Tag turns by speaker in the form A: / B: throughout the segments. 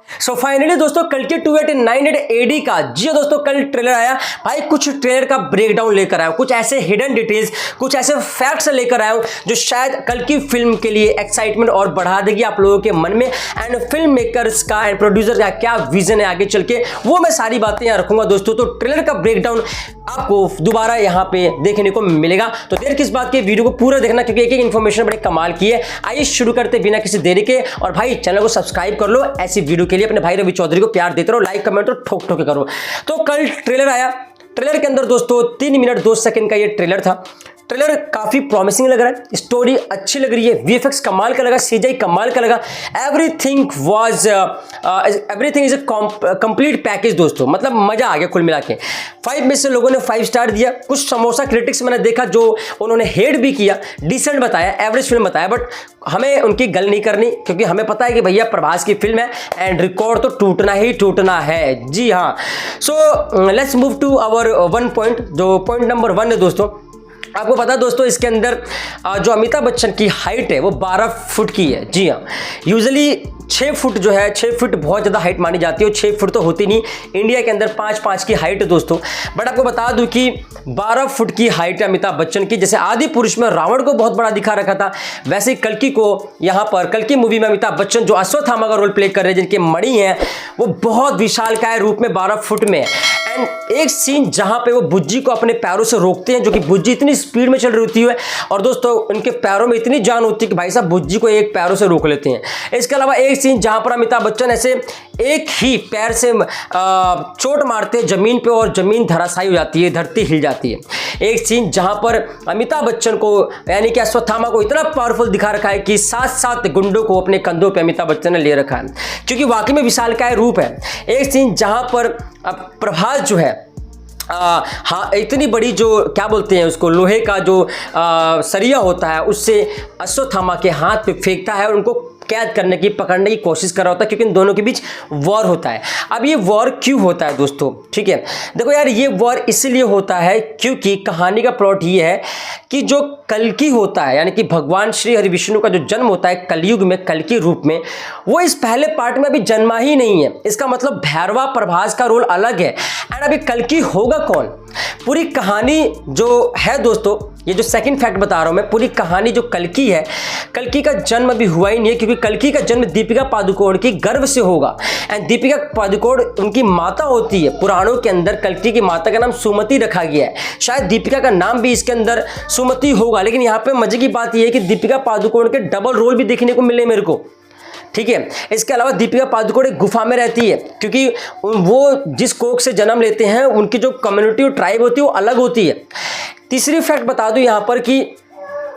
A: So finally दोस्तों कल के 2898 AD का जी दोस्तों कल ट्रेलर आया भाई। कुछ ट्रेलर का ब्रेकडाउन लेकर आया हूं, कुछ ऐसे हिडन डिटेल्स, कुछ ऐसे फैक्ट्स लेकर आया हूं जो शायद कल की फिल्म के लिए एक्साइटमेंट और बढ़ा देगी आप लोगों के मन में। एंड फिल्म मेकर्स का एंड प्रोड्यूसर का क्या विजन है आगे चल के, वो मैं सारी बातें यहाँ रखूंगा दोस्तों। तो ट्रेलर का ब्रेकडाउन आपको दोबारा यहाँ पे देखने को मिलेगा, तो देर किस बात की वीडियो को पूरा देखना क्योंकि एक एक इन्फॉर्मेशन बड़े कमाल की है। आइए शुरू करते बिना किसी देरी के, और भाई चैनल को सब्सक्राइब कर लो ऐसी वीडियो के लिए। अपने भाई रवि चौधरी को प्यार देते रहो, लाइक कमेंट और ठोक ठोके करो। तो कल ट्रेलर आया, ट्रेलर के अंदर दोस्तों 3 मिनट 2 सेकंड का ये ट्रेलर था। ट्रेलर काफी प्रॉमिसिंग लग रहा है, स्टोरी अच्छी लग रही है, वीएफएक्स कमाल का लगा, सीजीआई कमाल का लगा। Everything is a complete package दोस्तों, मतलब मजा आ गया कुल मिला के। 5 में से लोगों ने 5 स्टार दिया। कुछ समोसा क्रिटिक्स मैंने देखा जो उन्होंने हेट भी किया, डिसेंट बताया, एवरेज फिल्म बताया, बट हमें उनकी गल नहीं करनी क्योंकि हमें पता है कि भैया प्रभास की फिल्म है एंड रिकॉर्ड तो टूटना ही टूटना है। जी हाँ, so let's move to our 1 point, जो पॉइंट नंबर 1 है दोस्तों। आपको पता दोस्तों इसके अंदर जो अमिताभ बच्चन की हाइट है वो 12 फुट की है। जी हाँ, यूजुअली 6 फुट जो है, 6 फुट बहुत ज़्यादा हाइट मानी जाती है और 6 फुट तो होती नहीं। इंडिया के अंदर 5-5 की हाइट है दोस्तों, बट आपको बता दूं कि 12 फुट की हाइट है अमिताभ बच्चन की। जैसे आदि पुरुष में रावण को बहुत बड़ा दिखा रखा था, वैसे ही कल्कि को यहाँ पर कल्कि मूवी में अमिताभ बच्चन जो अश्वत्थामा का रोल प्ले कर रहे हैं, जिनके मणि हैं वो बहुत विशालकाय रूप में 12 फुट में है। एंड एक सीन जहां पे वो बुज्जी को अपने पैरों से रोकते हैं, जो कि बुज्जी इतनी स्पीड में चल रही होती है और दोस्तों उनके पैरों में इतनी जान होती है कि भाई साहब बुज्जी को एक पैरों से रोक लेते हैं। इसके अलावा एक सीन जहां पर अमिताभ बच्चन ऐसे एक ही पैर से चोट मारते हैं जमीन पे और जमीन धराशायी हो जाती है, धरती हिल जाती है। एक सीन जहां पर अमिताभ बच्चन को यानी कि अश्वत्थामा को इतना पावरफुल दिखा रखा है कि 7-7 गुंडों को अपने कंधों पे अमिताभ बच्चन ने ले रखा है, क्योंकि वाकई में विशालकाय रूप है। एक सीन जहां पर प्रभास जो है हाँ इतनी बड़ी जो क्या बोलते हैं उसको, लोहे का जो सरिया होता है उससे अश्वत्थामा के हाथ पे फेंकता है और उनको कैद करने की, पकड़ने की कोशिश कर रहा होता है, क्योंकि इन दोनों के बीच वॉर होता है। अब ये वॉर क्यों होता है दोस्तों, ठीक है, देखो यार ये वॉर इसलिए होता है क्योंकि कहानी का प्लॉट ये है कि जो कल्कि होता है यानी कि भगवान श्री हरि विष्णु का जो जन्म होता है कलयुग में कल्कि रूप में, वो इस पहले पार्ट में अभी जन्मा ही नहीं है। इसका मतलब भैरवा प्रभास का रोल अलग है। एंड अभी कल्कि होगा कौन, पूरी कहानी जो है दोस्तों, ये जो सेकंड फैक्ट बता रहा हूं मैं, पूरी कहानी जो कल्कि है, कल्कि का जन्म अभी हुआ ही नहीं है, क्योंकि कल्कि का जन्म दीपिका पादुकोण की गर्भ से होगा। एंड दीपिका पादुकोण उनकी माता होती है। पुराणों के अंदर कल्कि की माता का नाम सुमति रखा गया है, शायद दीपिका का नाम भी इसके अंदर सुमति होगा। लेकिन यहाँ पे मजे की बात यह है कि दीपिका पादुकोण के डबल रोल भी देखने को मिले मेरे को, ठीक है। इसके अलावा दीपिका पादुकोण एक गुफा में रहती है, क्योंकि वो जिस कोख से जन्म लेते हैं उनकी जो कम्युनिटी और ट्राइब होती है वो अलग होती है। तीसरी फैक्ट बता दूं यहाँ पर कि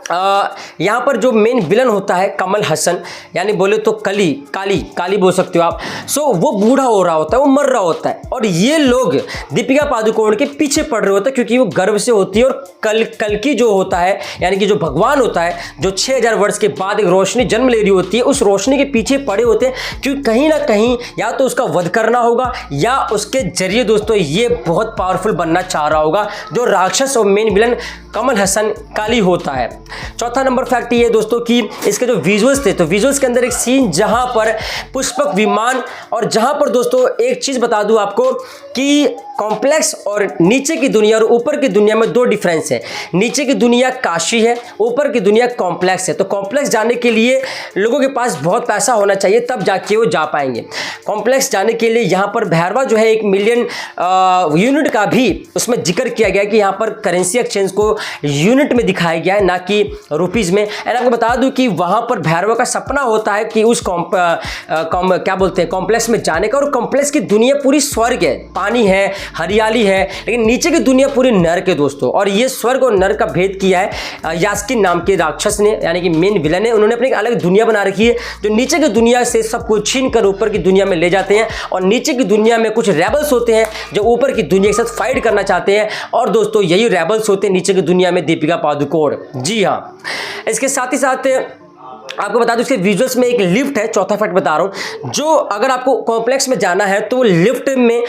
A: यहाँ पर जो मेन विलन होता है कमल हसन, यानी बोले तो काली बोल सकते हो आप। सो वो बूढ़ा हो रहा होता है, वो मर रहा होता है और ये लोग दीपिका पादुकोण के पीछे पड़ रहे होते हैं, क्योंकि वो गर्भ से होती है। और कल्कि जो होता है यानी कि जो भगवान होता है, जो 6000 वर्ष के बाद एक रोशनी जन्म ले रही होती है, उस रोशनी के पीछे पड़े होते हैं, क्योंकि कहीं ना कहीं या तो उसका वध करना होगा या उसके जरिए दोस्तों ये बहुत पावरफुल बनना चाह रहा होगा, जो राक्षस और मेन विलन कमल हसन काली होता है। चौथा नंबर फैक्ट ये दोस्तों कि इसके जो विजुअल्स थे, तो विजुअल्स के अंदर एक सीन जहां पर पुष्पक विमान, और जहां पर दोस्तों एक चीज बता दूं आपको कि कॉम्प्लेक्स और नीचे की दुनिया और ऊपर की दुनिया में 2 डिफरेंस है। नीचे की दुनिया काशी है, ऊपर की दुनिया कॉम्प्लेक्स है। तो कॉम्प्लेक्स जाने के लिए लोगों के पास बहुत पैसा होना चाहिए, तब जाके वो जा पाएंगे। कॉम्प्लेक्स जाने के लिए यहाँ पर भैरवा जो है 1 मिलियन यूनिट का भी उसमें जिक्र किया गया कि यहाँ पर करेंसी एक्सचेंज को यूनिट में दिखाया गया है, ना कि रुपीज़ में। एंड आपको बता दूं कि वहाँ पर भैरवा का सपना होता है कि उस क्या बोलते हैं कॉम्प्लेक्स में जाने का, और कॉम्प्लेक्स की दुनिया पूरी स्वर्ग है, पानी है, हरियाली है, लेकिन नीचे की दुनिया पूरी नर्क है दोस्तों। और ये स्वर्ग और नर्क का भेद किया है यास्किन नाम के राक्षस ने, यानी कि मेन विलन है। उन्होंने अपनी एक अलग दुनिया बना रखी है, जो नीचे की दुनिया से सब कुछ छीन कर ऊपर की दुनिया में ले जाते हैं। और नीचे की दुनिया में कुछ रेबल्स होते हैं जो ऊपर की दुनिया के साथ फाइट करना चाहते हैं, और दोस्तों यही रेबल्स होते हैं नीचे की दुनिया में दीपिका पादुकोण। जी हाँ, इसके साथ ही साथ आपको बता दूं इसके विजुअल्स में एक लिफ्ट है, चौथा फैक्ट बता रहा हूं, जो अगर आपको कॉम्प्लेक्स में जाना है तो लिफ्ट में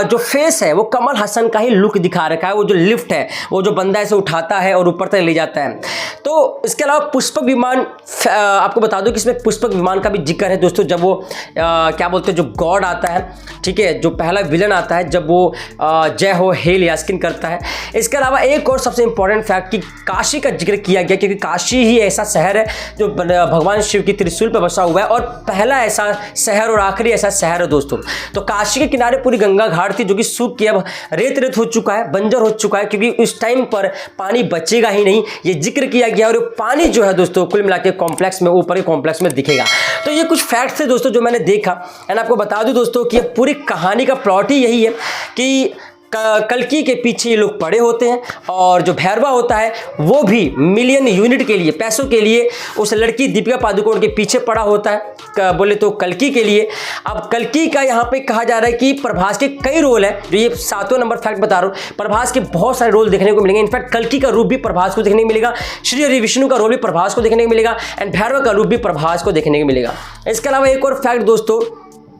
A: जो फेस है वो कमल हसन का ही लुक दिखा रखा है। वो जो लिफ्ट है वो जो बंदा ऐसे उठाता है और ऊपर तक ले जाता है। तो इसके अलावा पुष्पक विमान, आपको बता दूं कि इसमें पुष्पक विमान का भी जिक्र है दोस्तों। जब वो क्या बोलते हैं, जो गॉड आता है, ठीक है, जो पहला विलन आता है, जब वो जय हो हेल यास्किन करता है। इसके अलावा एक और सबसे इंपॉर्टेंट फैक्ट कि काशी का जिक्र किया गया, क्योंकि काशी ही ऐसा शहर है जो भगवान शिव की त्रिशूल पर बसा हुआ है और पहला ऐसा शहर और आखिरी ऐसा शहर है दोस्तों। तो काशी के किनारे पूरी गंगा घाट थी जो कि सूख के अब रेत रेत हो चुका है, बंजर हो चुका है, क्योंकि उस टाइम पर पानी बचेगा ही नहीं, ये जिक्र किया गया। और पानी जो है दोस्तों कुल मिला के कॉम्प्लेक्स में, ऊपर के कॉम्प्लेक्स में दिखेगा। तो ये कुछ फैक्ट्स थे दोस्तों जो मैंने देखा। एंड आपको बता दूं दोस्तों कि पूरी कहानी का प्लॉट ही यही है कि कल्कि के पीछे ये लोग पड़े होते हैं और जो भैरवा होता है वो भी मिलियन यूनिट के लिए, पैसों के लिए उस लड़की दीपिका पादुकोण के पीछे पड़ा होता है, बोले तो कल्कि के लिए। अब कल्कि का यहाँ पे कहा जा रहा है कि प्रभास के कई रोल है, जो ये 7वां नंबर फैक्ट बता रहा हूँ। प्रभास के बहुत सारे रोल देखने को मिलेंगे। इनफैक्ट कल्कि का रूप भी प्रभास को देखने को मिलेगा, श्री हरि विष्णु का रोल भी प्रभास को देखने को मिलेगा, एंड भैरवा का रूप भी प्रभास को देखने को मिलेगा। इसके अलावा एक और फैक्ट दोस्तों,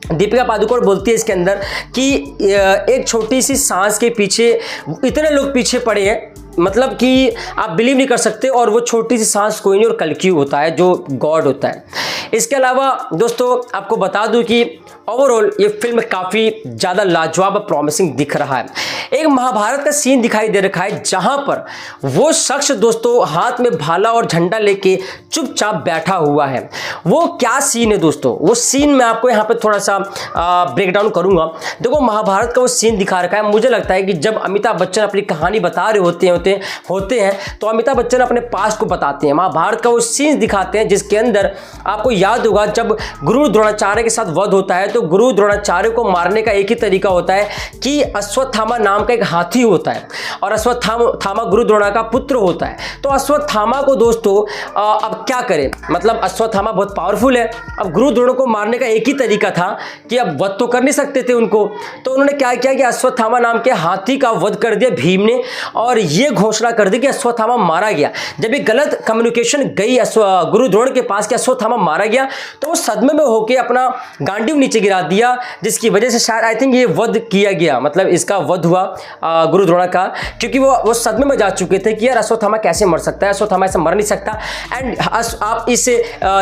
A: दीपिका पादुकोण बोलती है इसके अंदर कि एक छोटी सी सांस के पीछे इतने लोग पीछे पड़े हैं, मतलब कि आप बिलीव नहीं कर सकते। और वो छोटी सी सांस कोई नहीं और कल्कि होता है जो गॉड होता है। इसके अलावा दोस्तों आपको बता दूं कि ओवरऑल ये फिल्म काफ़ी ज़्यादा लाजवाब और प्रॉमिसिंग दिख रहा है। एक महाभारत का सीन दिखाई दे रखा है जहां पर वो शख्स दोस्तों हाथ में भाला और झंडा लेके चुपचाप बैठा हुआ है। वो क्या सीन है दोस्तों, वो सीन मैं आपको यहाँ पे थोड़ा सा ब्रेक डाउन करूँगा। देखो महाभारत का वो सीन दिखा रखा है। मुझे लगता है कि जब अमिताभ बच्चन अपनी कहानी बता रहे होते हैं तो अमिताभ बच्चन अपने पास्ट को बताते हैं। महाभारत का वो सीन दिखाते हैं जिसके अंदर आपको याद होगा जब गुरु द्रोणाचार्य के साथ वध होता है तो गुरु द्रोणाचार्य को मारने का एक ही तरीका होता है कि अश्वत्थामा नाम का एक हाथी होता है और अश्वत्थामा गुरु द्रोणा का पुत्र होता है। तो अश्वत्थामा को दोस्तों अब क्या करें, मतलब अश्वत्थामा बहुत पावरफुल है। अब गुरु द्रोण को मारने का एक ही तरीका था कि अब वध तो कर नहीं सकते थे उनको, तो उन्होंने क्या किया कि अश्वत्थामा नाम के हाथी का वध कर दिया भीम ने और ये घोषणा कर दी कि अश्वत्थामा मारा गया। जब ये गलत कम्युनिकेशन गई गुरु द्रोण के पास कि अश्वत्थामा मारा गया तो वो सदमे में होकर अपना गांडीव नीचे गिरा दिया, जिसकी वजह से शायद आई थिंक ये वध किया गया, मतलब इसका वध हुआ गुरु द्रोण का, क्योंकि वो सदमे में जा चुके थे कि यार अश्वत्थामा कैसे मर सकता है, अश्वत्थामा ऐसे मर नहीं सकता। एंड आप इस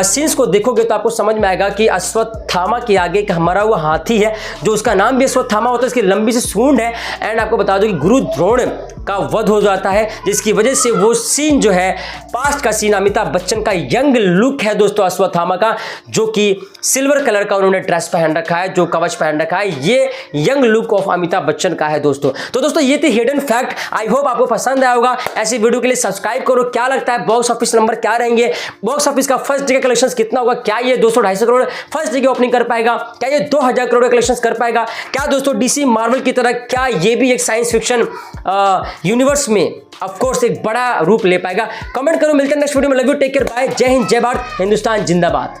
A: सीन्स को देखोगे तो आपको समझ में आएगा कि अश्वत्थामा के आगे एक मरा हुआ हाथी है जो उसका नाम भी अश्वत्थामा होता है, इसकी लंबी सी सूंड है। एंड आपको बता दो कि गुरु द्रोण का वध हो जाता है, जिसकी वजह से वो सीन जो है पास्ट का सीन, अमिताभ बच्चन का यंग लुक है दोस्तों अश्वत्थामा का, जो कि सिल्वर कलर का उन्होंने ड्रेस पहन रखा है, जो कवच पहन रखा है, ये young look of Amitabh Bachchan का है दोस्तों। तो दोस्तों ये थी हिडन फैक्ट। आई होप आपको पसंद आया होगा। ऐसी वीडियो के लिए सब्सक्राइब करो। क्या लगता है बॉक्स ऑफिस नंबर क्या रहेंगे, बॉक्स ऑफिस का फर्स्ट डे का कलेक्शन कितना होगा, क्या ये 200-250 करोड़ फर्स्ट डे की ओपनिंग कर पाएगा, क्या ये 2000 करोड़ कलेक्शन कर पाएगा, क्या दोस्तों डीसी मार्वल की तरह क्या ये भी एक साइंस फिक्शन यूनिवर्स में ऑफ कोर्स एक बड़ा रूप ले पाएगा। कमेंट करो। मिलते हैं नेक्स्ट वीडियो में। Love you, take care, bye, जय हिंद, जय भारत, हिंदुस्तान जिंदाबाद।